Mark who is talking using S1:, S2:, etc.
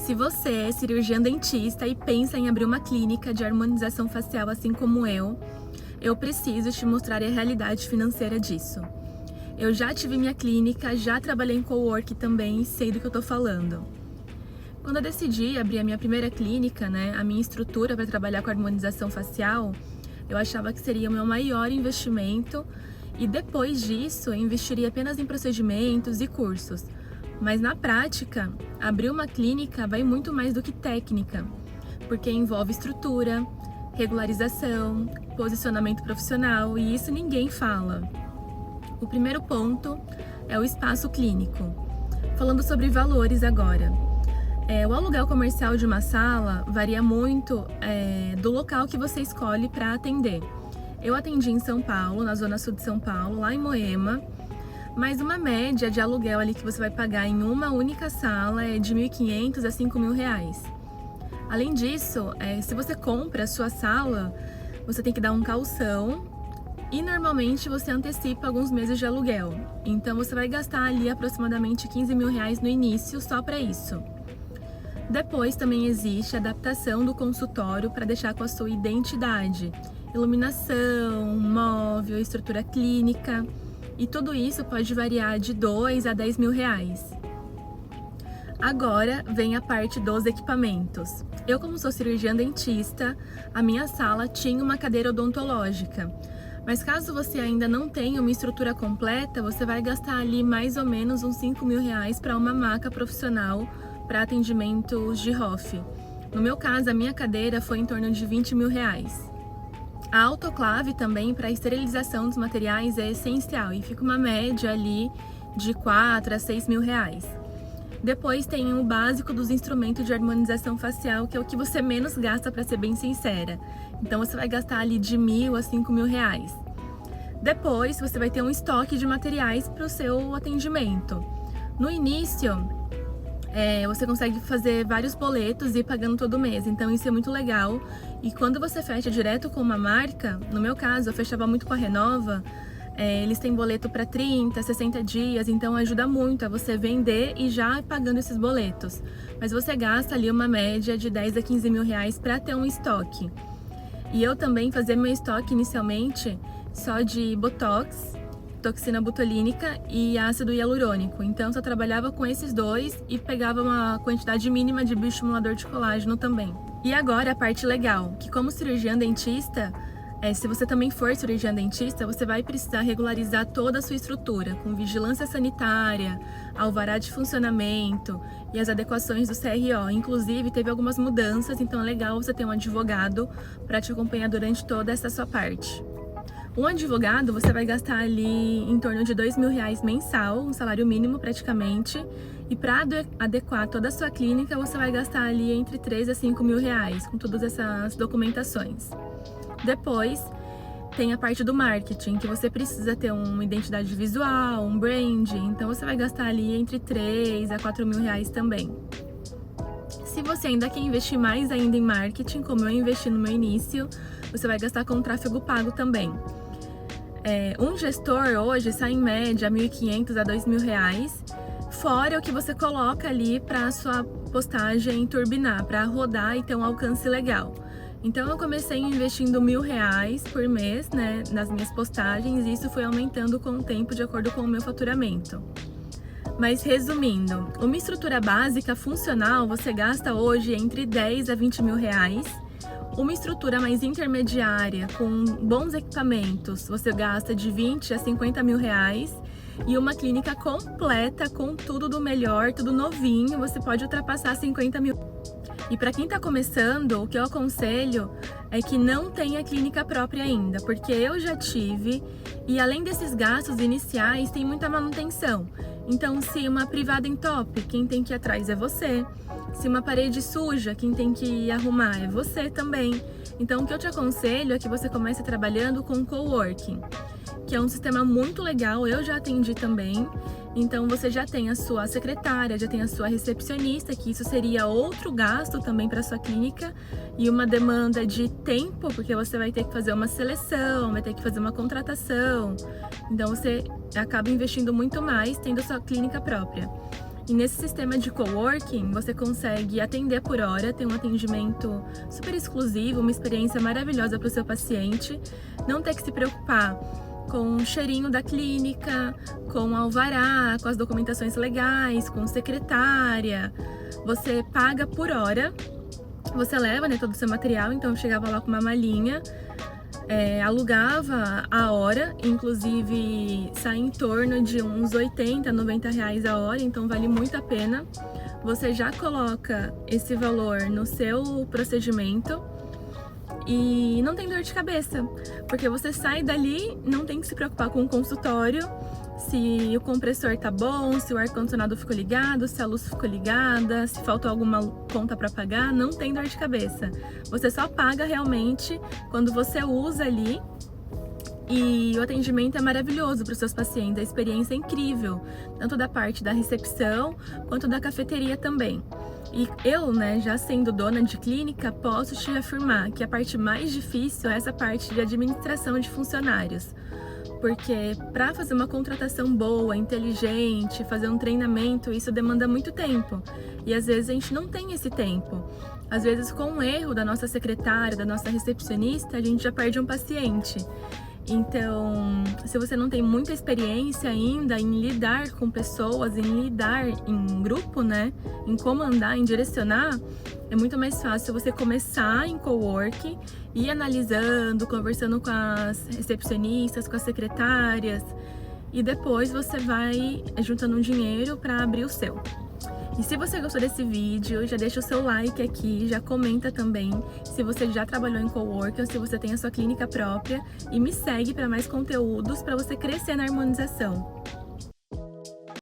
S1: Se você é cirurgião dentista e pensa em abrir uma clínica de harmonização facial assim como eu preciso te mostrar a realidade financeira disso. Eu já tive minha clínica, já trabalhei em cowork também e sei do que eu tô falando. Quando eu decidi abrir a minha primeira clínica, a minha estrutura para trabalhar com harmonização facial, eu achava que seria o meu maior investimento e depois disso eu investiria apenas em procedimentos e cursos. Mas na prática, abrir uma clínica vai muito mais do que técnica, porque envolve estrutura, regularização, posicionamento profissional e isso ninguém fala. O primeiro ponto é o espaço clínico. Falando sobre valores agora. O aluguel comercial de uma sala varia muito do local que você escolhe para atender. Eu atendi em São Paulo, na zona sul de São Paulo, lá em Moema, mas uma média de aluguel ali que você vai pagar em uma única sala é de R$ 1.500 a R$ 5.000. Além disso, se você compra a sua sala, você tem que dar um calção e normalmente você antecipa alguns meses de aluguel. Então você vai gastar ali aproximadamente R$ 15.000 no início só para isso. Depois também existe a adaptação do consultório para deixar com a sua identidade, iluminação, móvel, estrutura clínica. E tudo isso pode variar de R$ 2.000 a R$ 10.000. Agora vem a parte dos equipamentos. Eu, como sou cirurgiã dentista, a minha sala tinha uma cadeira odontológica. Mas caso você ainda não tenha uma estrutura completa, você vai gastar ali mais ou menos uns R$ 5.000 para uma maca profissional para atendimentos de ROF. No meu caso, a minha cadeira foi em torno de R$ 20.000. A autoclave também para a esterilização dos materiais é essencial e fica uma média ali de R$ 4.000 a R$ 6.000. Depois tem o básico dos instrumentos de harmonização facial, que é o que você menos gasta, para ser bem sincera. Então você vai gastar ali de R$ 1.000 a R$ 5.000. Depois você vai ter um estoque de materiais para o seu atendimento. No início, você consegue fazer vários boletos e ir pagando todo mês, então isso é muito legal. E quando você fecha direto com uma marca, no meu caso eu fechava muito com a Renova, eles têm boleto para 30, 60 dias, então ajuda muito a você vender e já ir pagando esses boletos. Mas você gasta ali uma média de 10 a 15 mil reais para ter um estoque. E eu também fazia meu estoque inicialmente só de Botox, toxina botulínica e ácido hialurônico. Então só trabalhava com esses dois e pegava uma quantidade mínima de bioestimulador de colágeno também. E agora a parte legal, que como cirurgiã dentista, se você também for cirurgiã dentista, você vai precisar regularizar toda a sua estrutura, com vigilância sanitária, alvará de funcionamento e as adequações do CRO. Inclusive, teve algumas mudanças, então é legal você ter um advogado para te acompanhar durante toda essa sua parte. Um advogado, você vai gastar ali em torno de R$ 2.000 mensal, um salário mínimo praticamente, e para adequar toda a sua clínica, você vai gastar ali entre R$ 3.000 a R$ 5.000, com todas essas documentações. Depois, tem a parte do marketing, que você precisa ter uma identidade visual, um brand, então você vai gastar ali entre R$ 3.000 a R$ 4.000 também. Se você ainda quer investir mais ainda em marketing, como eu investi no meu início, você vai gastar com tráfego pago também. Um gestor hoje sai em média R$ 1.500 a R$ 2.000, fora o que você coloca ali para a sua postagem turbinar, para rodar e ter um alcance legal. Então eu comecei investindo R$ 1.000 por mês, nas minhas postagens, e isso foi aumentando com o tempo de acordo com o meu faturamento. Mas resumindo, uma estrutura básica funcional você gasta hoje entre 10 a 20 mil reais. Uma estrutura mais intermediária, com bons equipamentos, você gasta de 20 a 50 mil reais. E uma clínica completa, com tudo do melhor, tudo novinho, você pode ultrapassar 50 mil. E para quem está começando, o que eu aconselho é que não tenha clínica própria ainda, porque eu já tive, e além desses gastos iniciais, tem muita manutenção. Então, se uma privada entope, quem tem que ir atrás é você. Se uma parede suja, quem tem que arrumar é você também. Então, o que eu te aconselho é que você comece trabalhando com coworking, que é um sistema muito legal, eu já atendi também. Então você já tem a sua secretária, já tem a sua recepcionista, que isso seria outro gasto também para sua clínica e uma demanda de tempo, porque você vai ter que fazer uma seleção, vai ter que fazer uma contratação. Então você acaba investindo muito mais tendo a sua clínica própria. E nesse sistema de coworking, você consegue atender por hora, ter um atendimento super exclusivo, uma experiência maravilhosa para o seu paciente, não ter que se preocupar com o cheirinho da clínica, com o alvará, com as documentações legais, com secretária. Você paga por hora, você leva, né, todo o seu material, então eu chegava lá com uma malinha, alugava a hora, inclusive sai em torno de uns 80, 90 reais a hora, então vale muito a pena. Você já coloca esse valor no seu procedimento e não tem dor de cabeça, porque você sai dali, não tem que se preocupar com o consultório, se o compressor tá bom, se o ar-condicionado ficou ligado, se a luz ficou ligada, se faltou alguma conta para pagar, não tem dor de cabeça. Você só paga realmente quando você usa ali, e o atendimento é maravilhoso para os seus pacientes, a experiência é incrível, tanto da parte da recepção quanto da cafeteria também. E eu, né, já sendo dona de clínica, posso te afirmar que a parte mais difícil é essa parte de administração de funcionários. Porque para fazer uma contratação boa, inteligente, fazer um treinamento, isso demanda muito tempo. E às vezes a gente não tem esse tempo. Às vezes com um erro da nossa secretária, da nossa recepcionista, a gente já perde um paciente. Então, se você não tem muita experiência ainda em lidar com pessoas, em lidar em grupo, né, em comandar, em direcionar, é muito mais fácil você começar em coworking, ir analisando, conversando com as recepcionistas, com as secretárias, e depois você vai juntando um dinheiro para abrir o seu. E se você gostou desse vídeo, já deixa o seu like aqui, já comenta também se você já trabalhou em coworking ou se você tem a sua clínica própria, e me segue para mais conteúdos para você crescer na harmonização.